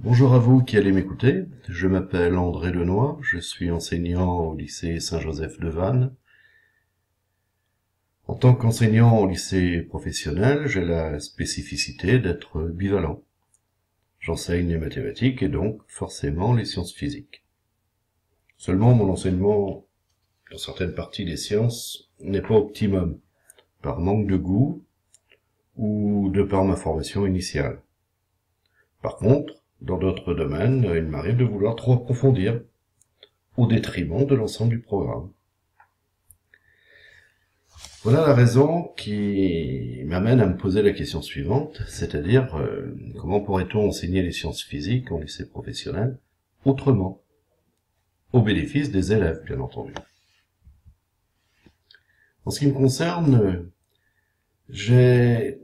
Bonjour à vous qui allez m'écouter, je m'appelle André Lenoy, je suis enseignant au lycée Saint-Joseph de Vannes. En tant qu'enseignant au lycée professionnel, j'ai la spécificité d'être bivalent. J'enseigne les mathématiques et donc forcément les sciences physiques. Seulement mon enseignement dans certaines parties des sciences n'est pas optimum, par manque de goût ou de par ma formation initiale. Par contre, dans d'autres domaines, il m'arrive de vouloir trop approfondir, au détriment de l'ensemble du programme. Voilà la raison qui m'amène à me poser la question suivante, c'est-à-dire comment pourrait-on enseigner les sciences physiques en lycée professionnel autrement, au bénéfice des élèves, bien entendu. En ce qui me concerne, j'ai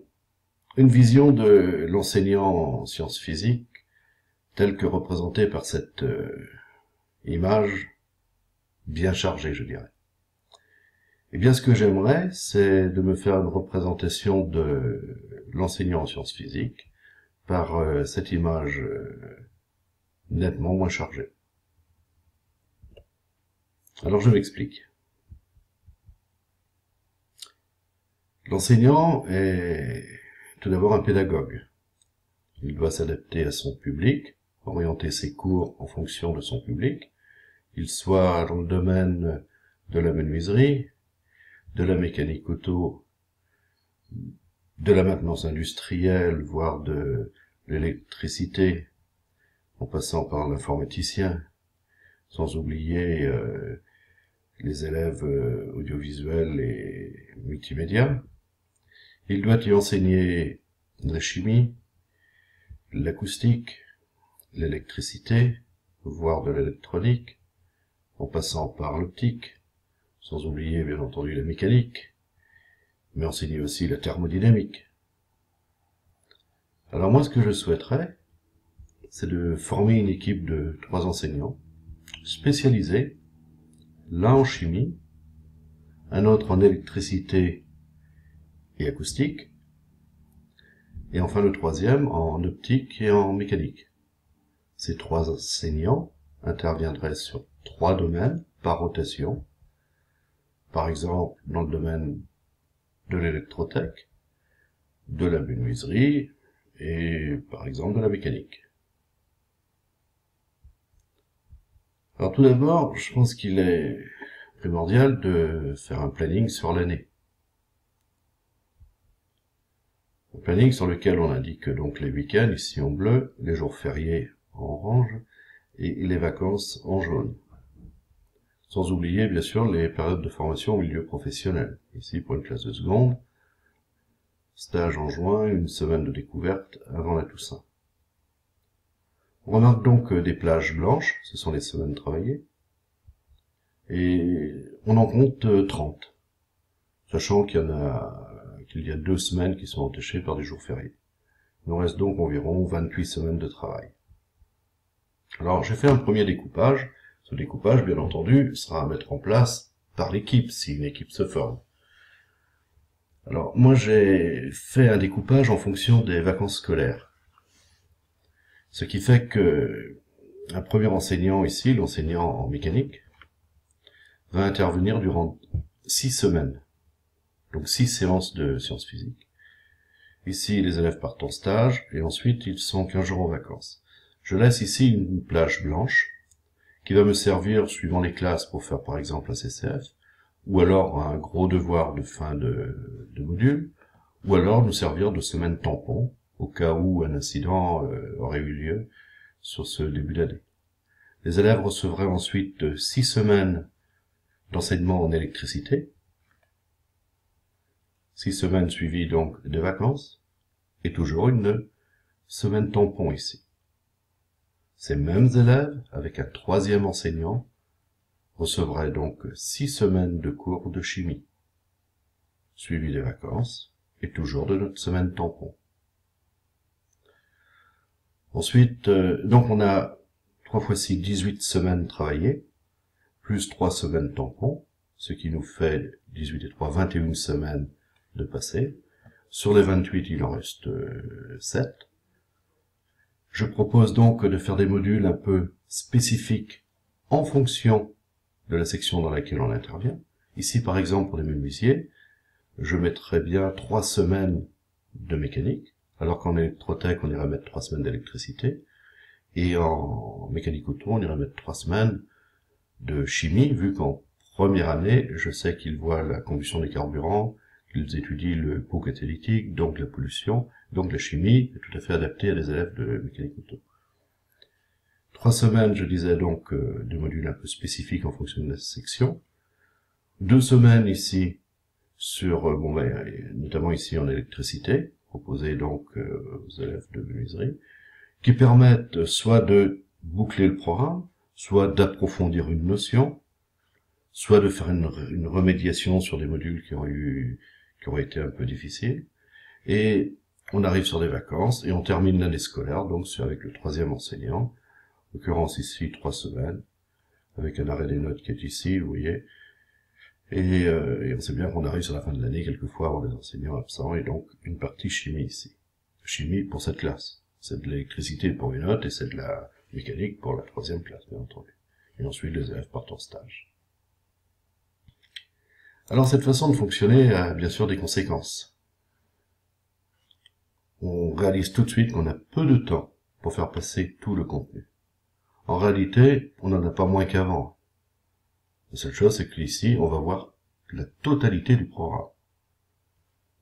une vision de l'enseignant en sciences physiques telle que représentée par cette image bien chargée, je dirais. Eh bien, ce que j'aimerais, c'est de me faire une représentation de l'enseignant en sciences physiques par cette image nettement moins chargée. Alors, je m'explique. L'enseignant est tout d'abord un pédagogue. Il doit s'adapter à son public, orienter ses cours en fonction de son public, qu'il soit dans le domaine de la menuiserie, de la mécanique auto, de la maintenance industrielle, voire de l'électricité, en passant par l'informaticien, sans oublier les élèves audiovisuels et multimédia. Il doit y enseigner la chimie, l'acoustique, l'électricité, voire de l'électronique, en passant par l'optique, sans oublier bien entendu la mécanique, mais enseigner aussi la thermodynamique. Alors moi, ce que je souhaiterais, c'est de former une équipe de 3 enseignants spécialisés, l'un en chimie, un autre en électricité et acoustique, et enfin le troisième en optique et en mécanique. Ces 3 enseignants interviendraient sur 3 domaines par rotation, par exemple dans le domaine de l'électrotech, de la menuiserie et par exemple de la mécanique. Alors tout d'abord, je pense qu'il est primordial de faire un planning sur l'année. Un planning sur lequel on indique donc les week-ends, ici en bleu, les jours fériés en orange et les vacances en jaune. Sans oublier bien sûr les périodes de formation au milieu professionnel. Ici pour une classe de seconde, stage en juin, une semaine de découverte avant la Toussaint. On remarque donc des plages blanches, ce sont les semaines travaillées, et on en compte 30, sachant qu'il y a 2 semaines qui sont entachées par des jours fériés. Il nous reste donc environ 28 semaines de travail. Alors j'ai fait un premier découpage. Ce découpage, bien entendu, sera à mettre en place par l'équipe, si une équipe se forme. Alors moi j'ai fait un découpage en fonction des vacances scolaires. Ce qui fait que un premier enseignant ici, l'enseignant en mécanique, va intervenir durant 6 semaines. Donc 6 séances de sciences physiques. Ici, les élèves partent en stage, et ensuite ils sont 15 jours en vacances. Je laisse ici une plage blanche, qui va me servir, suivant les classes, pour faire par exemple un CCF, ou alors un gros devoir de fin de module, ou alors nous servir de semaine tampon, au cas où un incident aurait eu lieu sur ce début d'année. Les élèves recevraient ensuite 6 semaines d'enseignement en électricité, 6 semaines suivies donc de vacances, et toujours une semaine tampon ici. Ces mêmes élèves, avec un 3e enseignant, recevraient donc 6 semaines de cours de chimie, suivies des vacances, et toujours de notre semaine tampon. Ensuite, donc on a 3 fois 6, 18 semaines travaillées, plus 3 semaines tampons, ce qui nous fait 18 et 3, 21 semaines de passé. Sur les 28, il en reste 7. Je propose donc de faire des modules un peu spécifiques en fonction de la section dans laquelle on intervient. Ici, par exemple, pour les menuisiers, je mettrais bien 3 semaines de mécanique, alors qu'en électrotech, on irait mettre 3 semaines d'électricité, et en mécanique auto, on irait mettre 3 semaines de chimie, vu qu'en première année, je sais qu'ils voient la combustion des carburants, qu'ils étudient le pot catalytique, donc la pollution, donc la chimie est tout à fait adaptée à des élèves de mécanique auto. 3 semaines, je disais donc, de modules un peu spécifiques en fonction de la section. 2 semaines ici sur, notamment ici en électricité, proposées donc aux élèves de menuiserie, qui permettent soit de boucler le programme, soit d'approfondir une notion, soit de faire une remédiation sur des modules qui auraient été un peu difficiles. Et on arrive sur des vacances et on termine l'année scolaire, donc avec le 3e enseignant, en l'occurrence ici 3 semaines, avec un arrêt des notes qui est ici, vous voyez. Et on sait bien qu'on arrive sur la fin de l'année, quelquefois, à avoir des enseignants absents, et donc une partie chimie ici. Chimie pour cette classe. C'est de l'électricité pour une note, et c'est de la mécanique pour la 3e classe, bien entendu. Et ensuite, les élèves partent en stage. Alors, cette façon de fonctionner a bien sûr des conséquences. On réalise tout de suite qu'on a peu de temps pour faire passer tout le contenu. En réalité, on n'en a pas moins qu'avant. La seule chose, c'est qu'ici, on va voir la totalité du programme.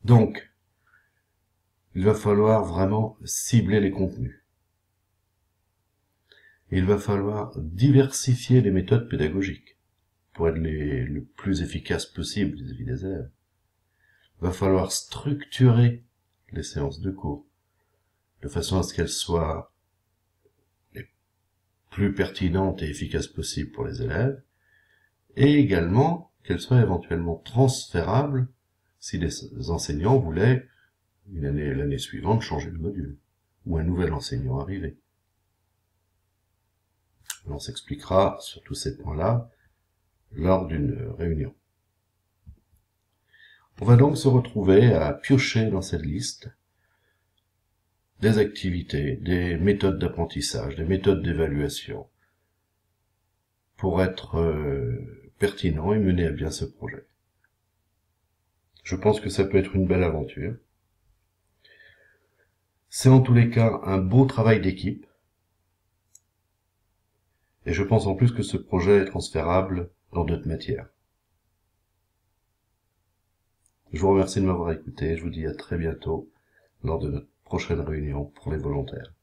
Donc, il va falloir vraiment cibler les contenus. Il va falloir diversifier les méthodes pédagogiques pour être le plus efficace possible vis-à-vis des élèves. Il va falloir structurer les séances de cours de façon à ce qu'elles soient les plus pertinentes et efficaces possibles pour les élèves, et également qu'elles soient éventuellement transférables si les enseignants voulaient l'année suivante changer le module, ou un nouvel enseignant arriver. On s'expliquera sur tous ces points-là lors d'une réunion. On va donc se retrouver à piocher dans cette liste des activités, des méthodes d'apprentissage, des méthodes d'évaluation, pour être pertinent et mener à bien ce projet. Je pense que ça peut être une belle aventure. C'est en tous les cas un beau travail d'équipe, et je pense en plus que ce projet est transférable dans d'autres matières. Je vous remercie de m'avoir écouté, je vous dis à très bientôt lors de notre prochaine réunion pour les volontaires.